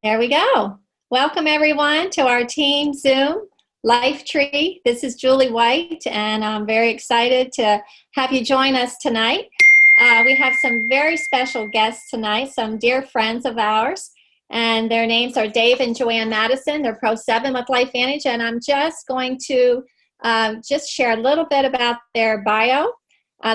There we go. Welcome everyone to our team Zoom Life Tree. This is Julie White, and I'm very excited to have you join us tonight. We have some very special guests tonight, some dear friends of ours, and their names are Dave and Joanne Matteson. They're Pro 7 with LifeVantage, and I'm just going to just share a little bit about their bio.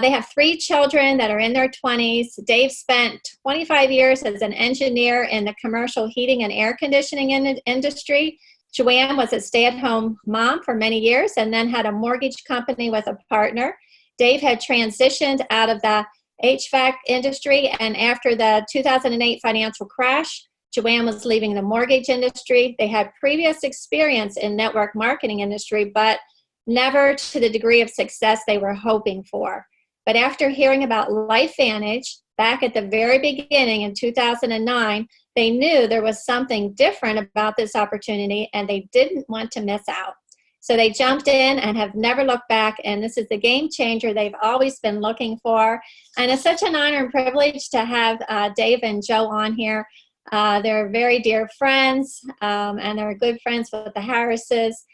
They have 3 children that are in their 20s. Dave spent 25 years as an engineer in the commercial heating and air conditioning industry. Joanne was a stay-at-home mom for many years and then had a mortgage company with a partner. Dave had transitioned out of the HVAC industry, and after the 2008 financial crash, Joanne was leaving the mortgage industry. They had previous experience in network marketing industry, but never to the degree of success they were hoping for. But after hearing about LifeVantage back at the very beginning in 2009, they knew there was something different about this opportunity and they didn't want to miss out. So they jumped in and have never looked back, and this is the game changer they've always been looking for. And it's such an honor and privilege to have Dave and Joe on here. They're very dear friends, and they're good friends with the Harrises.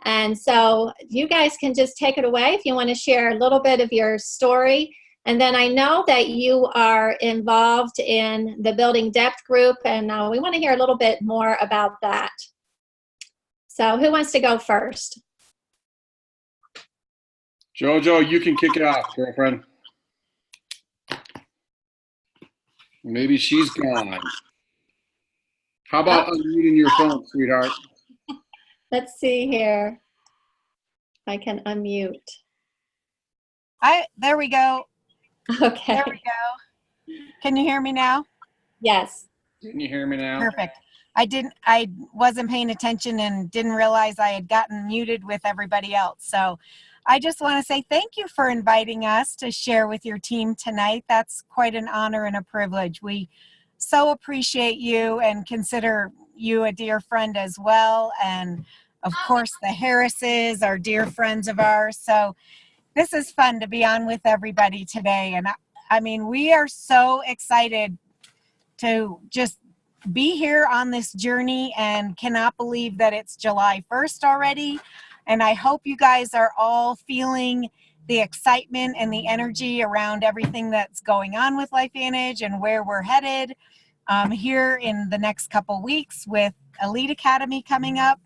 And so you guys can just take it away if you want to share a little bit of your story. And then I know that you are involved in the Building Depth group, and we want to hear a little bit more about that. So who wants to go first? Jojo, you can kick it off, girlfriend. Maybe she's gone. How about unmuting your phone, sweetheart? Let's see here. I can unmute. There we go. Okay. There we go. Can you hear me now? Yes. Can you hear me now? Perfect. I wasn't paying attention and didn't realize I had gotten muted with everybody else. So I just want to say thank you for inviting us to share with your team tonight. That's quite an honor and a privilege. We so appreciate you and consider you a dear friend as well. And of course, the Harrises are dear friends of ours. So this is fun to be on with everybody today. And I mean, we are so excited to just be here on this journey and cannot believe that it's July 1st already. And I hope you guys are all feeling the excitement and the energy around everything that's going on with LifeVantage and where we're headed here in the next couple weeks with Elite Academy coming up.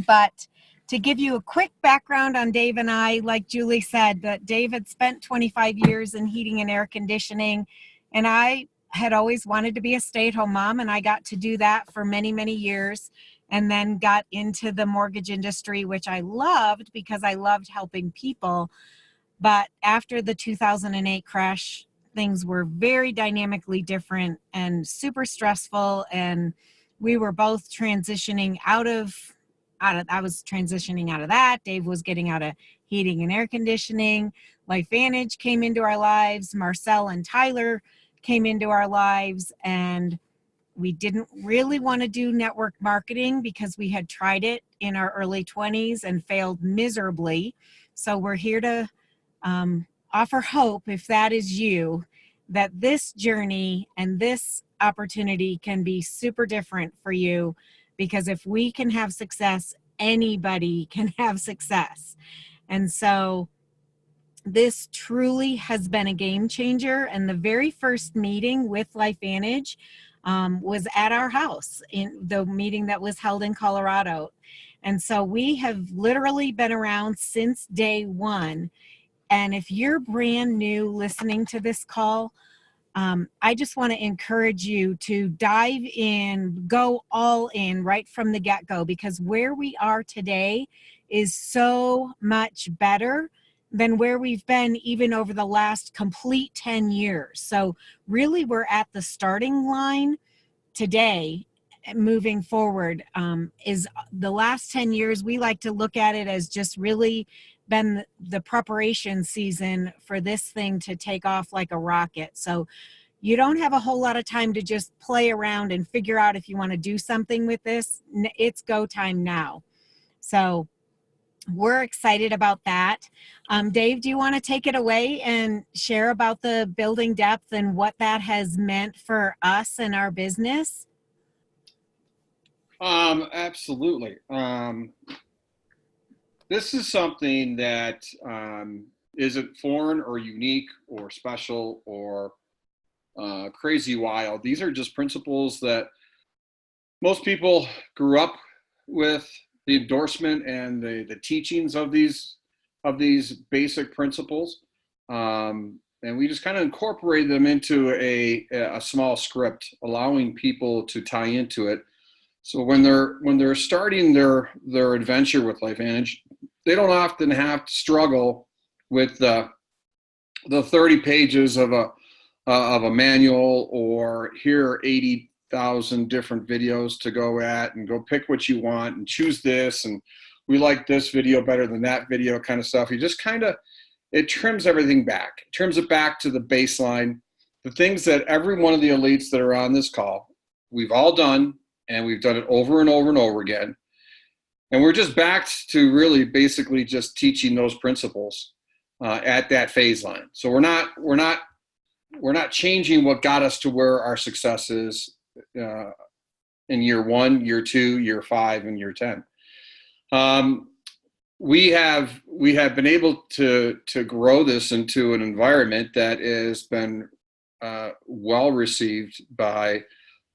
But to give you a quick background on Dave and I, like Julie said, that Dave had spent 25 years in heating and air conditioning, and I had always wanted to be a stay-at-home mom, and I got to do that for many, many years, and then got into the mortgage industry, which I loved because I loved helping people. But after the 2008 crash, things were very dynamically different and super stressful, and we were both transitioning I was transitioning out of that. Dave was getting out of heating and air conditioning. LifeVantage came into our lives. Marcel and Tyler came into our lives, and we didn't really want to do network marketing because we had tried it in our early 20s and failed miserably. So we're here to offer hope, if that is you, that this journey and this opportunity can be super different for you, because if we can have success, anybody can have success. And so this truly has been a game changer. And the very first meeting with LifeVantage was at our house, in the meeting that was held in Colorado. And so we have literally been around since day one. And if you're brand new listening to this call, I just want to encourage you to dive in, go all in right from the get-go, because where we are today is so much better than where we've been even over the last complete 10 years. So really we're at the starting line today. Moving forward is the last 10 years. We like to look at it as just really been the preparation season for this thing to take off like a rocket. So you don't have a whole lot of time to just play around and figure out if you want to do something with this. It's go time now. So we're excited about that. Dave, do you want to take it away and share about the Building Depth and what that has meant for us and our business? Absolutely. This is something that isn't foreign or unique or special or crazy wild. These are just principles that most people grew up with, the endorsement and the teachings of these basic principles. And we just kind of incorporated them into a small script, allowing people to tie into it. So when they're starting their adventure with LifeVantage, they don't often have to struggle with the 30 pages of a manual, or here are 80,000 different videos to go at and go pick what you want and choose this, and we like this video better than that video kind of stuff. You just kind of, it trims everything back. It trims it back to the baseline, the things that every one of the elites that are on this call, we've all done, and we've done it over and over and over again. And we're just back to really basically just teaching those principles at that phase line. So we're not changing what got us to where our success is in year 1, year 2, year 5, and year 10. We have been able to grow this into an environment that has been well received by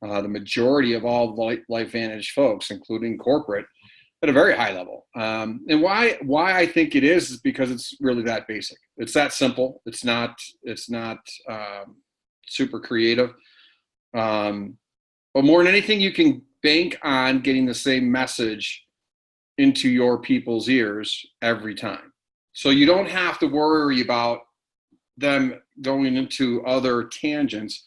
the majority of all LifeVantage folks, including corporate, at a very high level. And why I think it is because it's really that basic. It's that simple. It's not super creative. But more than anything, you can bank on getting the same message into your people's ears every time. So you don't have to worry about them going into other tangents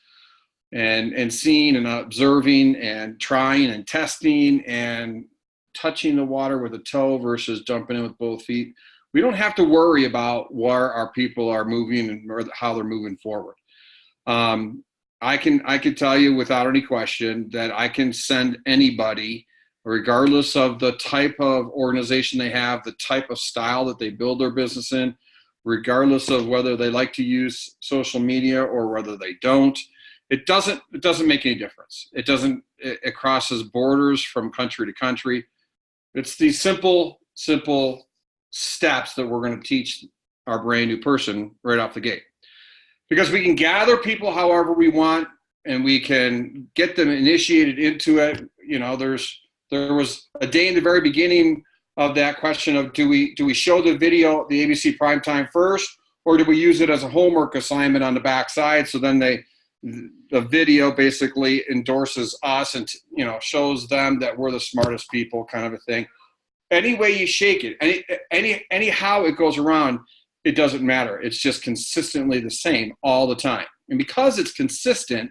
and seeing and observing and trying and testing and touching the water with a toe versus jumping in with both feet. We don't have to worry about where our people are moving and or how they're moving forward. I can tell you without any question that I can send anybody, regardless of the type of organization they have, the type of style that they build their business in, regardless of whether they like to use social media or whether they don't. It doesn't make any difference. It crosses borders from country to country. It's these simple steps that we're going to teach our brand new person right off the gate. Because we can gather people however we want, and we can get them initiated into it. You know, there was a day in the very beginning of that question of do we show the video, the ABC primetime first, or do we use it as a homework assignment on the backside? So then the video basically endorses us and shows them that we're the smartest people, kind of a thing. Any way you shake it, anyhow it goes around, it doesn't matter. It's just consistently the same all the time. And because it's consistent,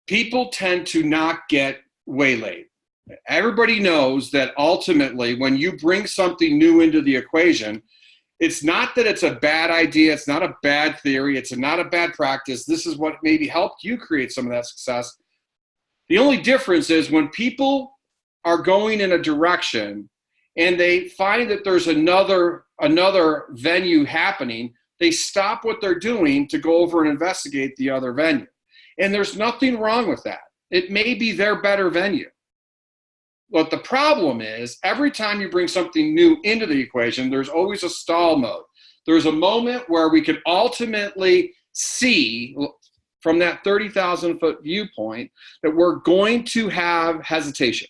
people tend to not get waylaid. Everybody knows that ultimately when you bring something new into the equation, it's not that it's a bad idea. It's not a bad theory. It's not a bad practice. This is what maybe helped you create some of that success. The only difference is when people are going in a direction and they find that there's another venue happening, they stop what they're doing to go over and investigate the other venue. And there's nothing wrong with that. It may be their better venue. But the problem is every time you bring something new into the equation, there's always a stall mode. There's a moment where we can ultimately see from that 30,000 foot viewpoint that we're going to have hesitation.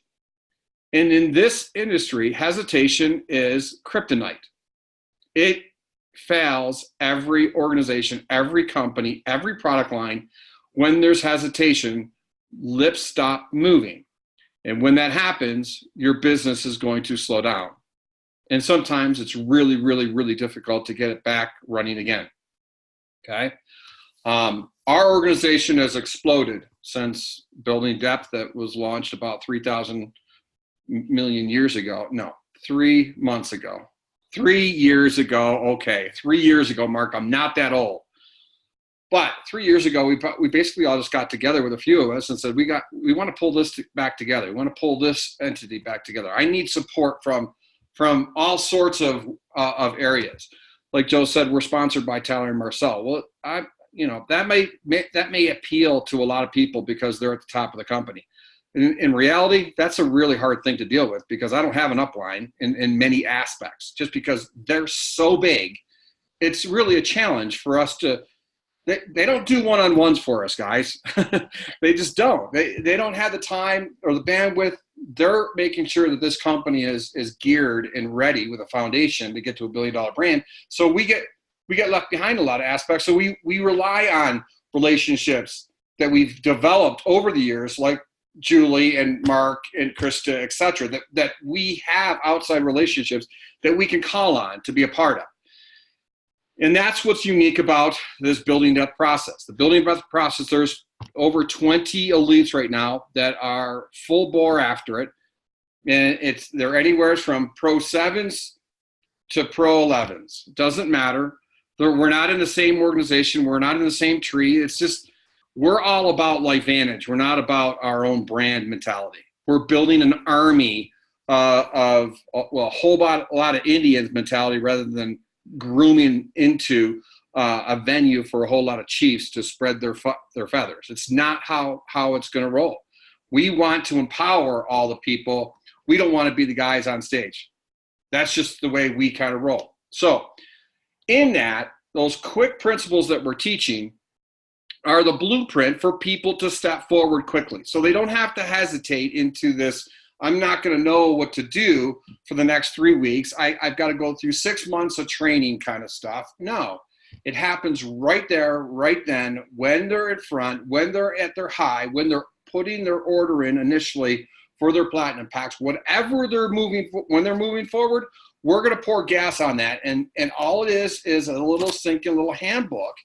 And in this industry, hesitation is kryptonite. It fails every organization, every company, every product line. When there's hesitation, lips stop moving. And when that happens, your business is going to slow down. And sometimes it's really, really, really difficult to get it back running again. Okay. Our organization has exploded since Building Depth, that was launched about 3,000 million years ago. No, 3 months ago. 3 years ago. Okay. 3 years ago, Mark, I'm not that old. But 3 years ago, we basically all just got together with a few of us and said, we want to pull this back together. We want to pull this entity back together. I need support from all sorts of areas. Like Joe said, we're sponsored by Tyler and Marcel. Well, that may appeal to a lot of people because they're at the top of the company. In reality, that's a really hard thing to deal with because I don't have an upline in many aspects. Just because they're so big, it's really a challenge for us to. They don't do one-on-ones for us, guys. They just don't. They don't have the time or the bandwidth. They're making sure that this company is geared and ready with a foundation to get to $1 billion brand. So we get left behind a lot of aspects. So we rely on relationships that we've developed over the years, like Julie and Mark and Krista, et cetera, that we have outside relationships that we can call on to be a part of. And that's what's unique about this building depth process. The building depth process, there's over 20 elites right now that are full bore after it. And they're anywhere from Pro 7s to Pro 11s. Doesn't matter. We're not in the same organization. We're not in the same tree. It's just, we're all about LifeVantage. We're not about our own brand mentality. We're building an army of a whole lot of Indians mentality rather than grooming into a venue for a whole lot of chiefs to spread their feathers. It's not how it's going to roll. We want to empower all the people. We don't want to be the guys on stage. That's just the way we kind of roll. So in that, those quick principles that we're teaching are the blueprint for people to step forward quickly. So they don't have to hesitate into this, I'm not going to know what to do for the next 3 weeks. I've got to go through 6 months of training kind of stuff. No, it happens right there, right then, when they're in front, when they're at their high, when they're putting their order in initially for their platinum packs, whatever when they're moving forward, we're going to pour gas on that. And all it is a little sinking little handbook.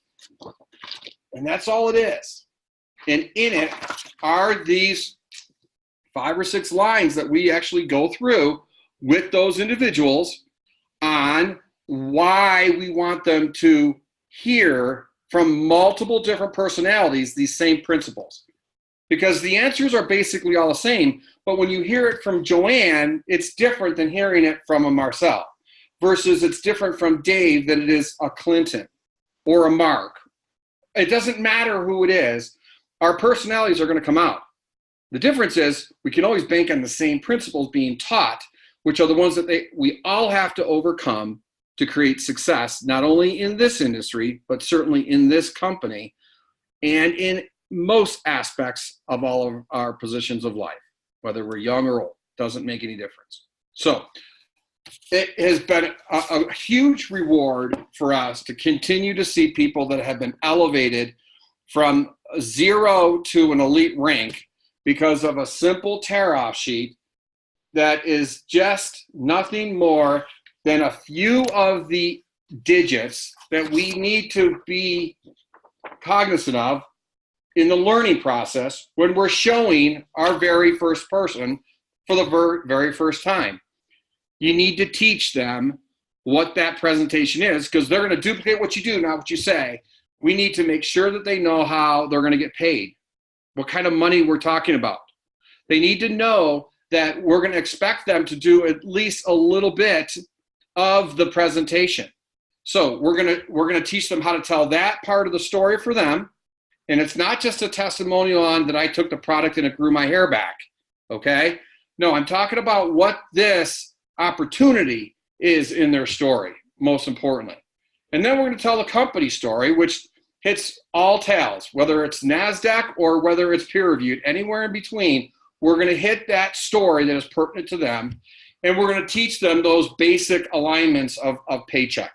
And that's all it is. And in it are these 5 or 6 lines that we actually go through with those individuals on why we want them to hear from multiple different personalities these same principles. Because the answers are basically all the same, but when you hear it from Joanne, it's different than hearing it from a Marcel, versus it's different from Dave than it is a Clinton or a Mark. It doesn't matter who it is. Our personalities are going to come out. The difference is we can always bank on the same principles being taught, which are the ones that we all have to overcome to create success, not only in this industry, but certainly in this company and in most aspects of all of our positions of life, whether we're young or old, doesn't make any difference. So it has been a huge reward for us to continue to see people that have been elevated from 0 to an elite rank because of a simple tear-off sheet that is just nothing more than a few of the digits that we need to be cognizant of in the learning process when we're showing our very first person for the very first time. You need to teach them what that presentation is because they're going to duplicate what you do, not what you say. We need to make sure that they know how they're going to get paid, what kind of money we're talking about. They need to know that we're going to expect them to do at least a little bit of the presentation. So we're going to teach them how to tell that part of the story for them. And it's not just a testimonial on that I took the product and it grew my hair back. Okay? No, I'm talking about what this opportunity is in their story, most importantly. And then we're going to tell the company story, which hits all tails, whether it's NASDAQ or whether it's peer-reviewed, anywhere in between. We're going to hit that story that is pertinent to them, and we're going to teach them those basic alignments of paycheck.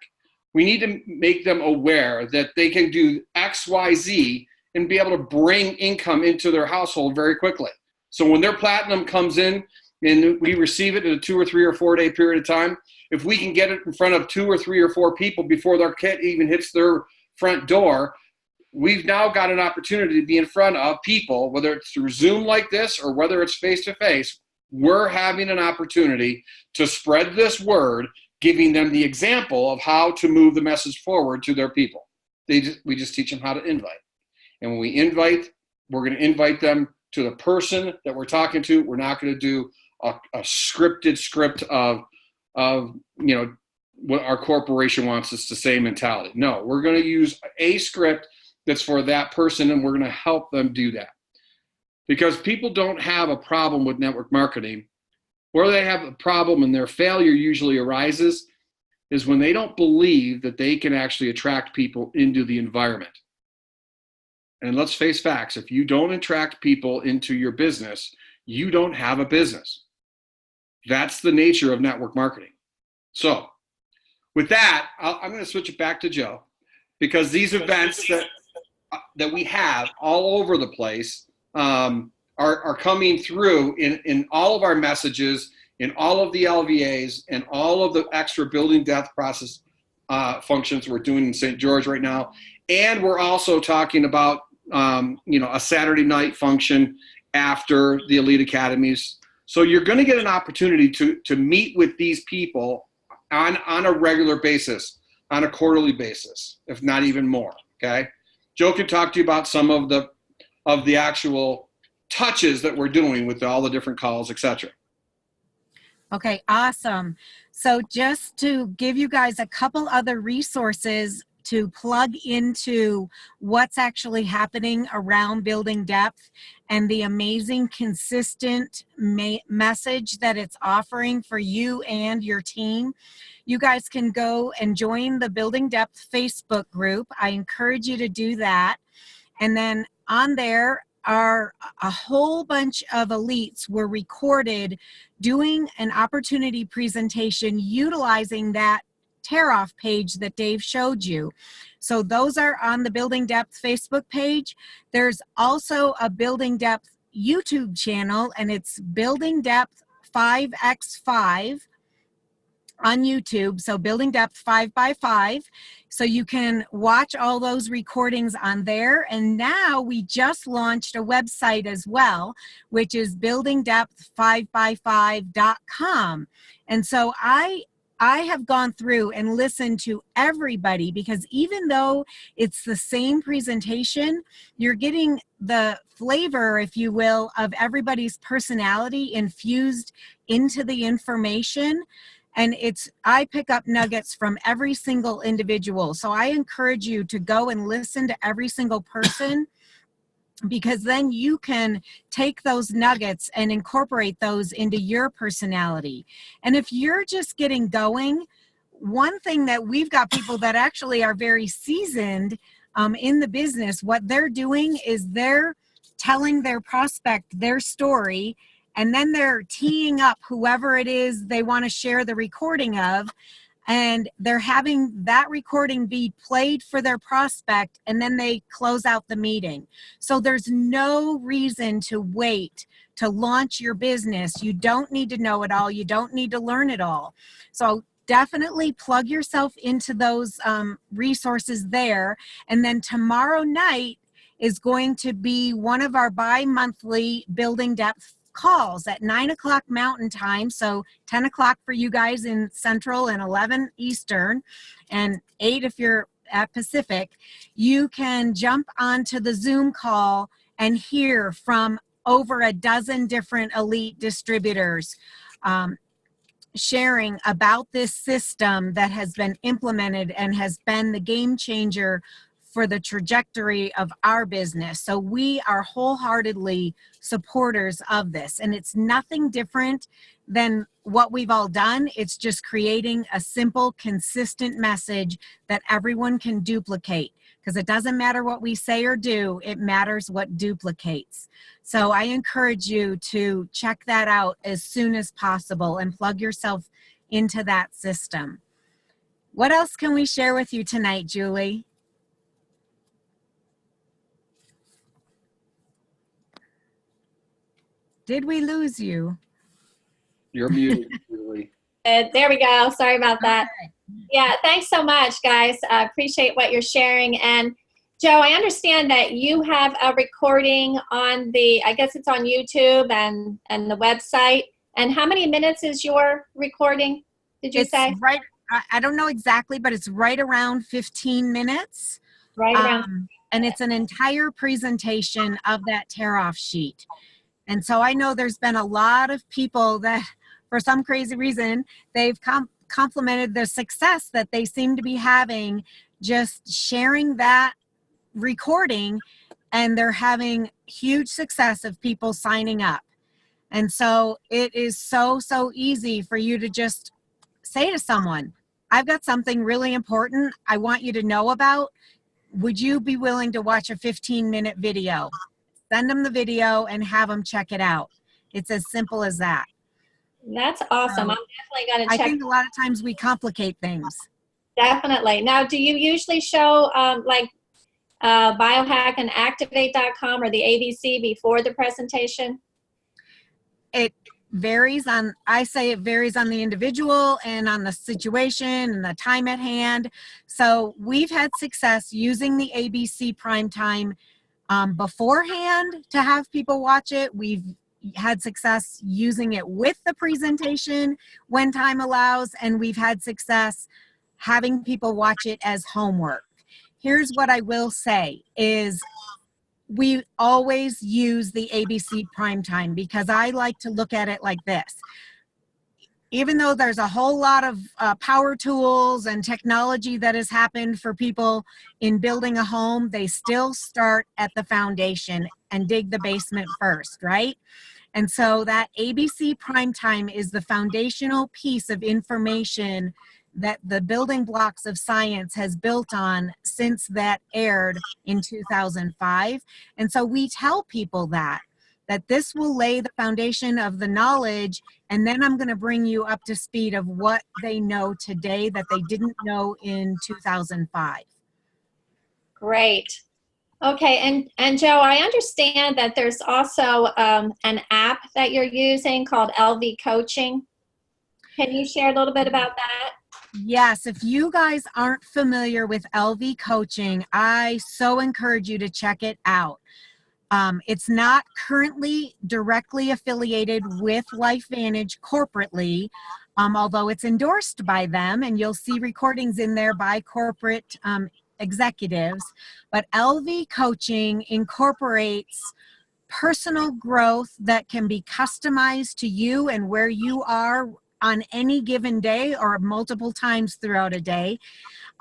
We need to make them aware that they can do X, Y, Z and be able to bring income into their household very quickly. So when their platinum comes in and we receive it in a 2 or 3 or 4 day period of time, if we can get it in front of 2 or 3 or 4 people before their kit even hits their front door, we've now got an opportunity to be in front of people, whether it's through Zoom like this or whether it's face-to-face. We're having an opportunity to spread this word, giving them the example of how to move the message forward to their people. We just teach them how to invite. And when we invite, we're going to invite them to the person that we're talking to. We're not going to do a scripted script of what our corporation wants us to say mentality. No, we're going to use a script that's for that person, and we're going to help them do that. Because people don't have a problem with network marketing. Where they have a problem and their failure usually arises is when they don't believe that they can actually attract people into the environment. And let's face facts, if you don't attract people into your business, you don't have a business. That's the nature of network marketing. So with that, I'm going to switch it back to Joe, because these events that we have all over the place are coming through in all of our messages, in all of the LVAs, and all of the extra building depth process functions we're doing in St. George right now. And we're also talking about a Saturday night function after the Elite Academies. So you're going to get an opportunity to meet with these people on a regular basis, on a quarterly basis, if not even more. Okay, Joe can talk to you about some of the actual touches that we're doing with all the different calls, etc. Okay, awesome. So just to give you guys a couple other resources to plug into what's actually happening around building depth and the amazing consistent message that it's offering for you and your team. You guys can go and join the Building Depth Facebook group. I encourage you to do that. And then on there are a whole bunch of elites were recorded doing an opportunity presentation utilizing that tear-off page that Dave showed you. So those are on the Building Depth Facebook page. There's also a Building Depth YouTube channel, and it's Building Depth 5x5 on YouTube. So Building Depth 5x5. So you can watch all those recordings on there. And now we just launched a website as well, which is buildingdepth5x5.com. And so I have gone through and listened to everybody, because even though it's the same presentation, you're getting the flavor, if you will, of everybody's personality infused into the information. And I pick up nuggets from every single individual. So I encourage you to go and listen to every single person, because then you can take those nuggets and incorporate those into your personality. And if you're just getting going, one thing that we've got people that actually are very seasoned in the business, what they're doing is they're telling their prospect their story, and then they're teeing up whoever it is they want to share the recording of, and they're having that recording be played for their prospect, and then they close out the meeting. So there's no reason to wait to launch your business. You don't need to know it all. You don't need to learn it all. So definitely plug yourself into those resources there. And then tomorrow night is going to be one of our bi-monthly Building Depth calls at 9 o'clock Mountain Time, so 10 o'clock for you guys in Central and 11 Eastern, and 8 if you're at Pacific. You can jump onto the Zoom call and hear from over a dozen different elite distributors sharing about this system that has been implemented and has been the game changer for the trajectory of our business. So we are wholeheartedly supporters of this, and it's nothing different than what we've all done. It's just creating a simple, consistent message that everyone can duplicate, because it doesn't matter what we say or do, it matters what duplicates. So I encourage you to check that out as soon as possible and plug yourself into that system. What else can we share with you tonight, Julie? Did we lose you? You're muted, Julie. There we go. Sorry about that. Okay. Yeah, thanks so much, guys. I appreciate what you're sharing. And Joe, I understand that you have a recording on I guess it's on YouTube and the website. And how many minutes is your recording, did you say? Right, I don't know exactly, but it's right around 15 minutes. Right around. And it's an entire presentation of that tear-off sheet. And so I know there's been a lot of people that, for some crazy reason, they've complimented the success that they seem to be having just sharing that recording, and they're having huge success of people signing up. And so it is so easy for you to just say to someone, I've got something really important I want you to know about. Would you be willing to watch a 15-minute video? Send them the video and have them check it out. It's as simple as that. That's awesome. I'm definitely going to check. I think a lot of times we complicate things. Definitely. Now, do you usually show like biohackandactivate.com or the ABC before the presentation? It varies on, I say it varies on the individual and on the situation and the time at hand. So we've had success using the ABC Primetime beforehand to have people watch it. We've had success using it with the presentation when time allows, and we've had success having people watch it as homework. Here's what I will say is we always use the ABC Primetime because I like to look at it like this. Even though there's a whole lot of power tools and technology that has happened for people in building a home, they still start at the foundation and dig the basement first, right? And so that ABC Primetime is the foundational piece of information that the building blocks of science has built on since that aired in 2005. And so we tell people that this will lay the foundation of the knowledge, and then I'm going to bring you up to speed of what they know today that they didn't know in 2005. Great. Okay, and Joe, I understand that there's also an app that you're using called LV Coaching. Can you share a little bit about that? Yes, if you guys aren't familiar with LV Coaching, I so encourage you to check it out. It's not currently directly affiliated with LifeVantage corporately, although it's endorsed by them, and you'll see recordings in there by corporate executives. But LV Coaching incorporates personal growth that can be customized to you and where you are on any given day or multiple times throughout a day,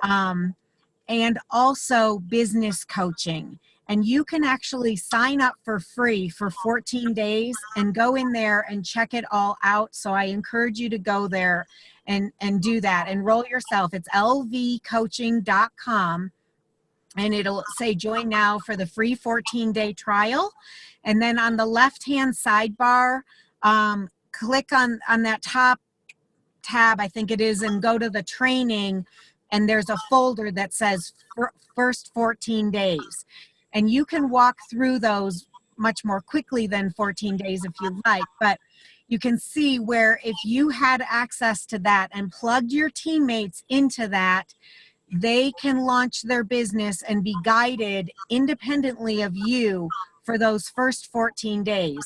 and also business coaching. And you can actually sign up for free for 14 days and go in there and check it all out. So I encourage you to go there and do that. Enroll yourself. It's lvcoaching.com. And it'll say join now for the free 14-day trial. And then on the left-hand sidebar, click on that top tab, I think it is, and go to the training. And there's a folder that says first 14 days. And you can walk through those much more quickly than 14 days if you like. But you can see where if you had access to that and plugged your teammates into that, they can launch their business and be guided independently of you for those first 14 days.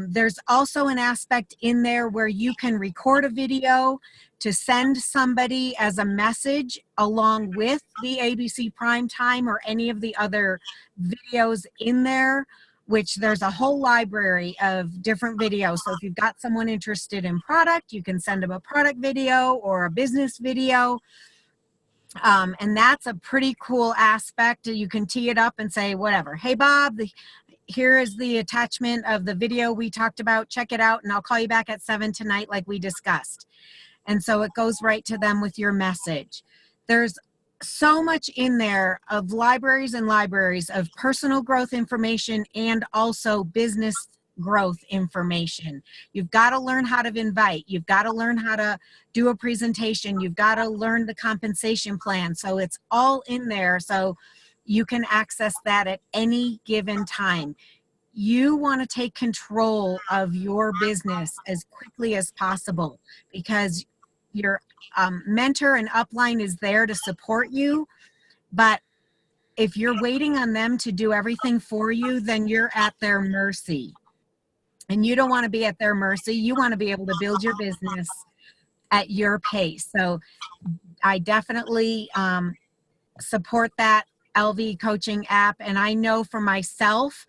There's also an aspect in there where you can record a video to send somebody as a message along with the ABC Primetime or any of the other videos in there, which there's a whole library of different videos. So if you've got someone interested in product, you can send them a product video or a business video. And that's a pretty cool aspect. You can tee it up and say, whatever, hey, Bob, here is the attachment of the video we talked about. Check it out, and I'll call you back at 7 tonight like we discussed. And so it goes right to them with your message. There's so much in there of libraries and libraries of personal growth information and also business growth information. You've got to learn how to invite. You've got to learn how to do a presentation. You've got to learn the compensation plan. So it's all in there. So you can access that at any given time. You want to take control of your business as quickly as possible because your mentor and upline is there to support you. But if you're waiting on them to do everything for you, then you're at their mercy. And you don't want to be at their mercy. You want to be able to build your business at your pace. So I definitely support that LV Coaching app. And I know for myself,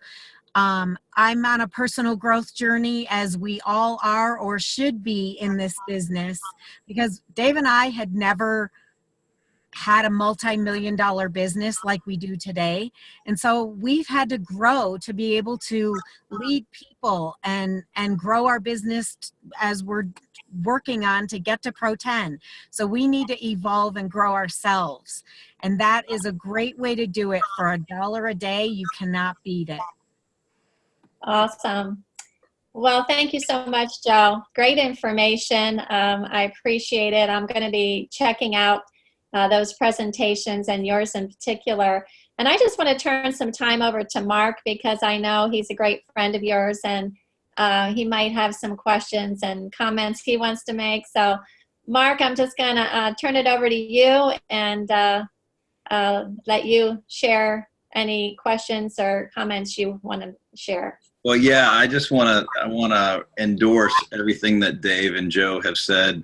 I'm on a personal growth journey, as we all are or should be in this business, because Dave and I had never had a multi-million-dollar business like we do today. And so we've had to grow to be able to lead people and grow our business as we're working on to get to Pro 10. So we need to evolve and grow ourselves. And that is a great way to do it. For $1 a day, you cannot beat it. Awesome. Well, thank you so much, Joe. Great information. I appreciate it. I'm going to be checking out those presentations and yours in particular. And I just want to turn some time over to Mark because I know he's a great friend of yours and he might have some questions and comments he wants to make. So, Mark, I'm just going to turn it over to you and let you share any questions or comments you want to share. Well, yeah, I want to endorse everything that Dave and Joe have said.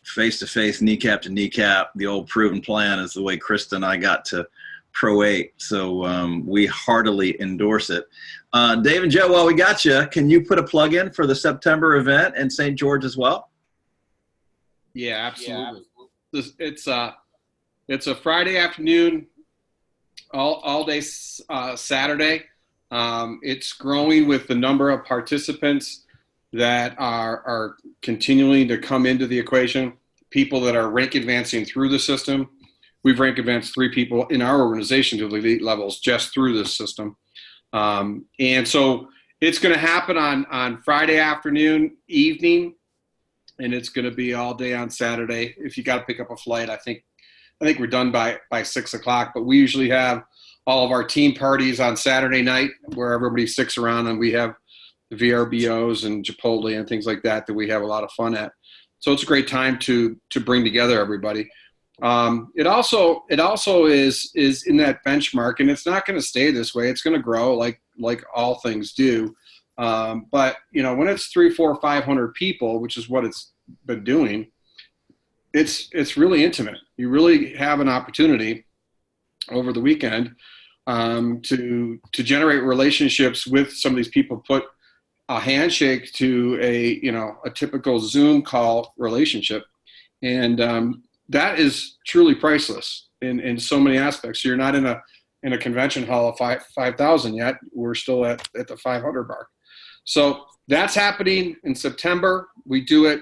Face to face, kneecap to kneecap, the old proven plan is the way Krista and I got to Pro 8. So we heartily endorse it. Dave and Joe, while we got you, can you put a plug in for the September event in St. George as well? Yeah, absolutely. It's a Friday afternoon, all day Saturday. It's growing with the number of participants that are continuing to come into the equation, people that are rank advancing through the system. We've rank advanced 3 people in our organization to the elite levels just through this system. And so it's going to happen on Friday afternoon, evening, and it's going to be all day on Saturday. If you got to pick up a flight, I think we're done by 6 o'clock, but we usually have all of our team parties on Saturday night where everybody sticks around and we have the VRBOs and Chipotle and things like that we have a lot of fun at. So it's a great time to bring together everybody. It also is in that benchmark, and it's not going to stay this way. It's going to grow like all things do. But when it's 300, 400, 500 people, which is what it's been doing, it's really intimate. You really have an opportunity over the weekend to generate relationships with some of these people, put a handshake to a typical Zoom call relationship. And that is truly priceless in so many aspects. You're not in a convention hall of 5,000 yet. We're still at the 500 mark. So that's happening in September. We do it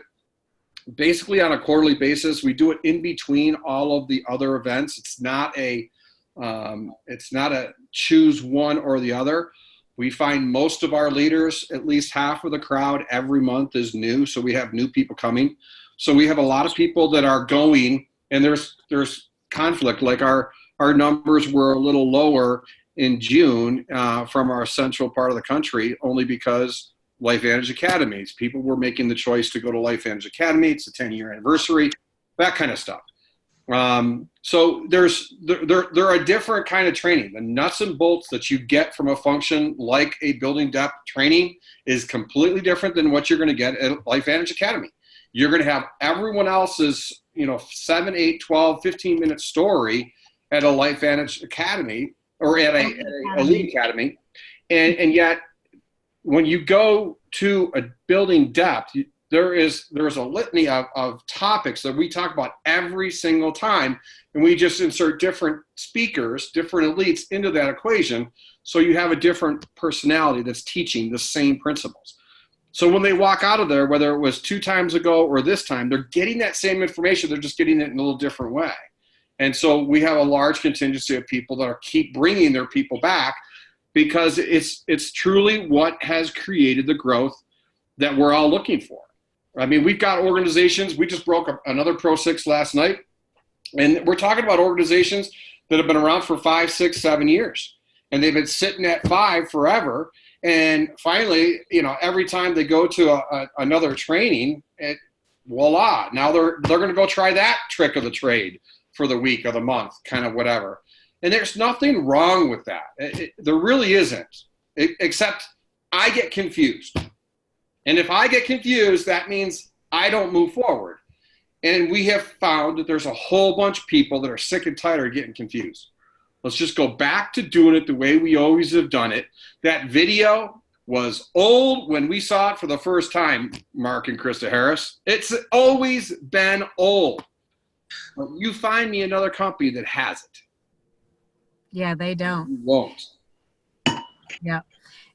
basically on a quarterly basis. We do it in between all of the other events. It's not a choose one or the other. We find most of our leaders, at least half of the crowd every month is new. So we have new people coming. So we have a lot of people that are going, and there's conflict. Like our numbers were a little lower in June from our central part of the country, only because LifeVantage Academies. People were making the choice to go to LifeVantage Academy. It's a 10-year anniversary, that kind of stuff. So there are a different kind of training. The nuts and bolts that you get from a function like a building depth training is completely different than what you're going to get at LifeVantage Academy. You're going to have everyone else's, 7, 8, 12, 15-minute story at a LifeVantage Academy or at a Elite Academy. And yet when you go to a building depth, there's a litany of topics that we talk about every single time, and we just insert different speakers, different elites into that equation, so you have a different personality that's teaching the same principles. So when they walk out of there, whether it was 2 times ago or this time, they're getting that same information, they're just getting it in a little different way. And so we have a large contingency of people that keep bringing their people back, because it's truly what has created the growth that we're all looking for. I mean, we've got organizations. We just broke another Pro 6 last night, and we're talking about organizations that have been around for 5, 6, 7 years, and they've been sitting at 5 forever. And finally, every time they go to another training, voila! Now they're going to go try that trick of the trade for the week or the month, kind of whatever. And there's nothing wrong with that. There really isn't, except I get confused. And if I get confused, that means I don't move forward. And we have found that there's a whole bunch of people that are sick and tired of getting confused. Let's just go back to doing it the way we always have done it. That video was old when we saw it for the first time, Mark and Krista Harris. It's always been old. You find me another company that has it. Yeah, they don't. You won't. Yeah.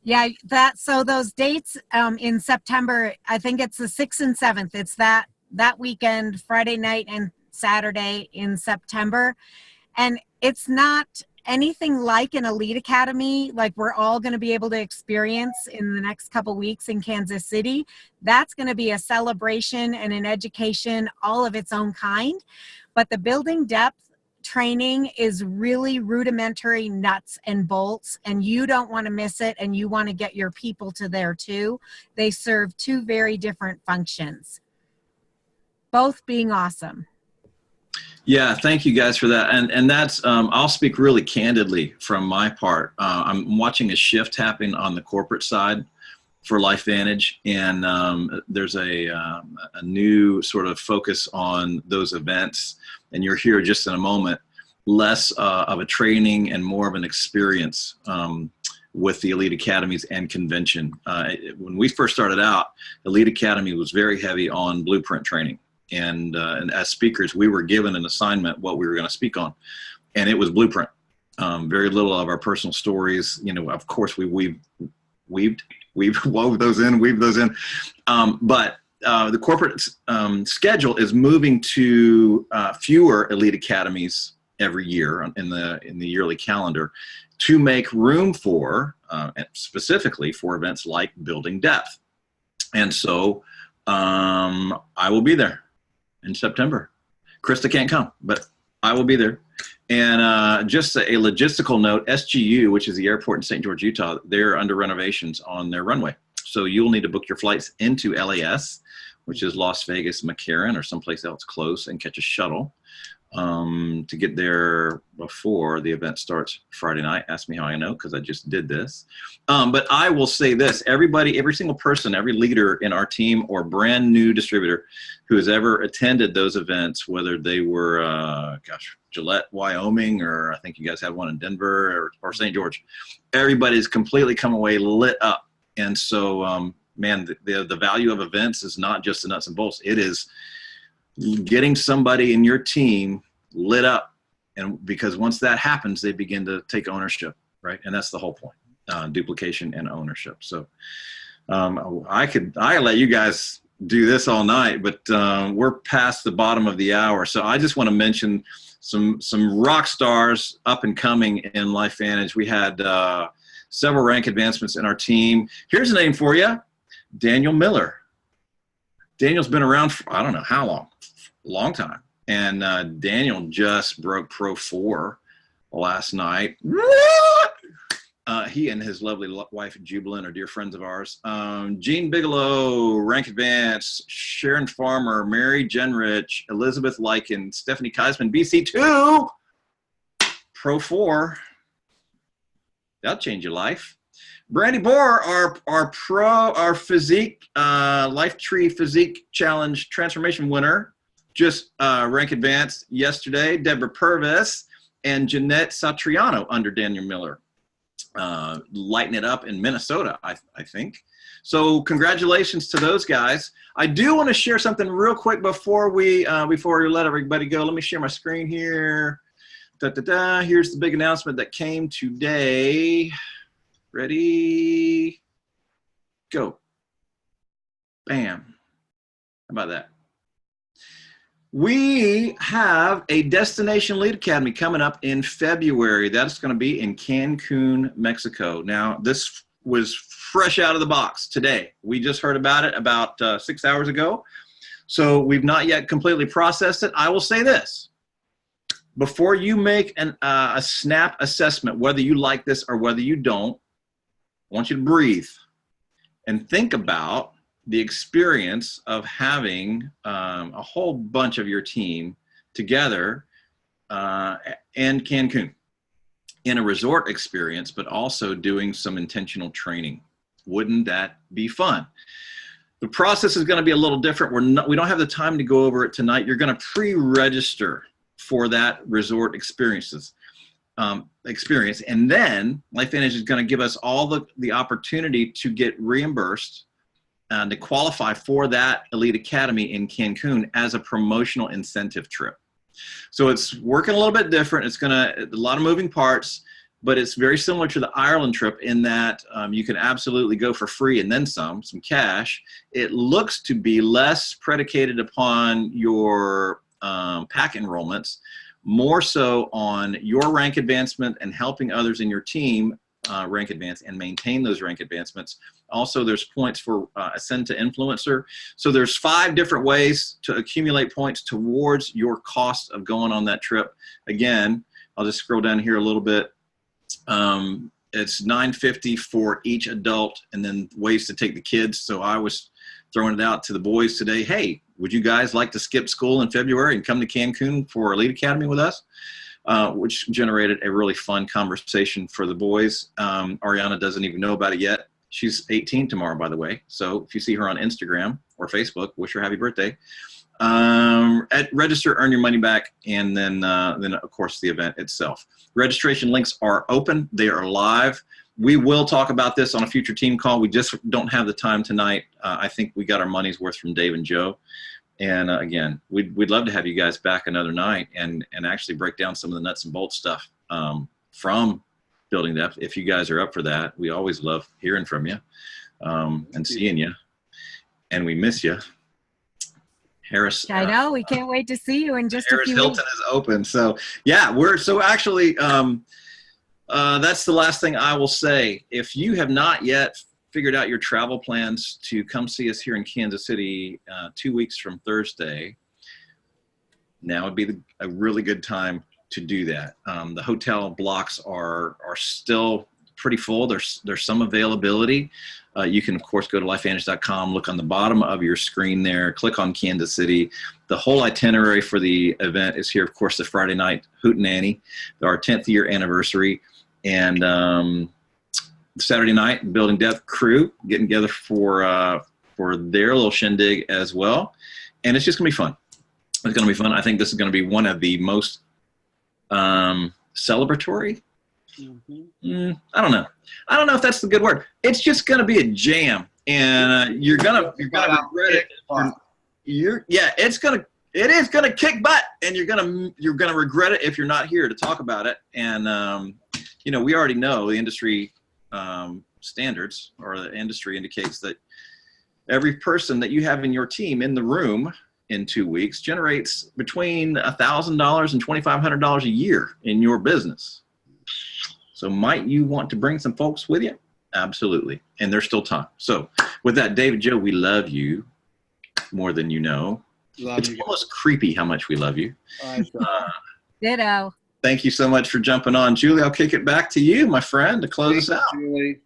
Yeah, so those dates in September, I think it's the 6th and 7th. It's that weekend, Friday night and Saturday in September. And it's not anything like an Elite Academy, like we're all going to be able to experience in the next couple weeks in Kansas City. That's going to be a celebration and an education all of its own kind. But the building depth training is really rudimentary nuts and bolts, and you don't want to miss it, and you want to get your people to there too. They serve two very different functions, both being awesome. Yeah, thank you guys for that. And that's, I'll speak really candidly from my part. I'm watching a shift happen on the corporate side for LifeVantage, and there's a new sort of focus on those events. And you're here just in a moment, less of a training and more of an experience with the Elite Academies and convention. When we first started out, Elite Academy was very heavy on blueprint training. And as speakers, we were given an assignment what we were going to speak on, and it was blueprint. Very little of our personal stories. You know, of course, we've wove those in. But the corporate schedule is moving to fewer Elite Academies every year in the yearly calendar to make room for, specifically for events like Building Depth. And so I will be there in September. Krista can't come, but I will be there. And just a logistical note, SGU, which is the airport in St. George, Utah, they're under renovations on their runway. So you'll need to book your flights into LAS, which is Las Vegas, McCarran, or someplace else close, and catch a shuttle to get there before the event starts Friday night. Ask me how I know, because I just did this. But I will say this, everybody, every single person, every leader in our team or brand new distributor who has ever attended those events, whether they were, Gillette, Wyoming, or I think you guys had one in Denver or St. George, everybody's completely come away lit up. And so, man, the value of events is not just the nuts and bolts. It is getting somebody in your team lit up, and because once that happens, they begin to take ownership, right? And that's the whole point, duplication and ownership. So I let you guys do this all night, but we're past the bottom of the hour. So I just want to mention some rock stars up and coming in LifeVantage. We had several rank advancements in our team. Here's a name for you, Daniel Miller. Daniel's been around for, I don't know how long, a long time. And Daniel just broke Pro 4 last night. What? He and his lovely wife, Jubilant, are dear friends of ours. Gene Bigelow, rank advance, Sharon Farmer, Mary Genrich, Elizabeth Lykin, Stephanie Keisman, BC2, Pro 4. That'll change your life. Brandy Bohr, our physique, Life Tree Physique Challenge transformation winner, just rank advanced yesterday. Deborah Purvis and Jeanette Satriano under Daniel Miller. Lighting it up in Minnesota, I think. So congratulations to those guys. I do want to share something real quick before we let everybody go. Let me share my screen here. Here's the big announcement that came today. Ready, go. Bam. How about that? We have a Destination Elite Academy coming up in February. That's going to be in Cancun, Mexico. Now, this was fresh out of the box today. We just heard about it about 6 hours ago. So we've not yet completely processed it. I will say this. Before you make a snap assessment, whether you like this or whether you don't, I want you to breathe and think about the experience of having a whole bunch of your team together in Cancun in a resort experience, but also doing some intentional training. Wouldn't that be fun? The process is going to be a little different. We don't have the time to go over it tonight. You're going to pre-register for that resort experience. And then LifeVantage is going to give us all the opportunity to get reimbursed and to qualify for that Elite Academy in Cancun as a promotional incentive trip. So it's working a little bit different. It's a lot of moving parts, but it's very similar to the Ireland trip in that you can absolutely go for free and then some cash. It looks to be less predicated upon your pack enrollments, more so on your rank advancement and helping others in your team rank advance and maintain those rank advancements. Also, there's points for ascend to influencer. So there's 5 different ways to accumulate points towards your cost of going on that trip. Again, I'll just scroll down here a little bit. It's $9.50 for each adult, and then ways to take the kids. So I was throwing it out to the boys today. Hey, would you guys like to skip school in February and come to Cancun for Elite Academy with us? Which generated a really fun conversation for the boys. Ariana doesn't even know about it yet. She's 18 tomorrow, by the way. So if you see her on Instagram or Facebook, wish her happy birthday. Register, earn your money back, and then of course the event itself. Registration links are open. They are live. We will talk about this on a future team call. We just don't have the time tonight. I think we got our money's worth from Dave and Joe. And again, we'd love to have you guys back another night and actually break down some of the nuts and bolts stuff from building depth. If you guys are up for that, we always love hearing from you and seeing you. And we miss you. Harris. I know. We can't wait to see you in just Harris a few Hilton weeks. is open. So yeah, actually that's the last thing I will say. If you have not yet figured out your travel plans to come see us here in Kansas City 2 weeks from Thursday, now would be a really good time to do that. The hotel blocks are still pretty full. There's some availability. You can, of course, go to lifevantage.com, look on the bottom of your screen there, click on Kansas City. The whole itinerary for the event is here, of course, the Friday night Hootenanny, our 10th year anniversary, and Saturday night, Building Depth crew getting together for their little shindig as well. And it's just going to be fun. It's going to be fun. I think this is going to be one of the most celebratory. I don't know if that's the good word. It's just going to be a jam, and you're gonna regret it. It is gonna kick butt, and you're gonna regret it if you're not here to talk about it. And we already know the industry standards, or the industry indicates that every person that you have in your team in the room in 2 weeks generates between $1,000 and $2,500 a year in your business. So might you want to bring some folks with you? Absolutely. And there's still time. So with that, David, Joe, we love you more than you know. It's almost creepy how much we love you. Ditto. Thank you so much for jumping on. Julie, I'll kick it back to you, my friend, to close us out. Julie.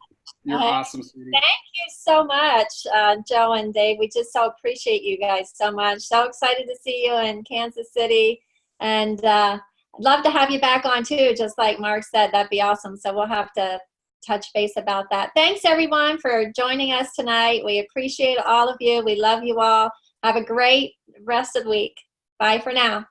You're awesome, sweetie. Thank you so much, Joe and Dave. We just so appreciate you guys so much. So excited to see you in Kansas City. And I'd love to have you back on too, just like Mark said. That'd be awesome. So we'll have to touch base about that. Thanks, everyone, for joining us tonight. We appreciate all of you. We love you all. Have a great rest of the week. Bye for now.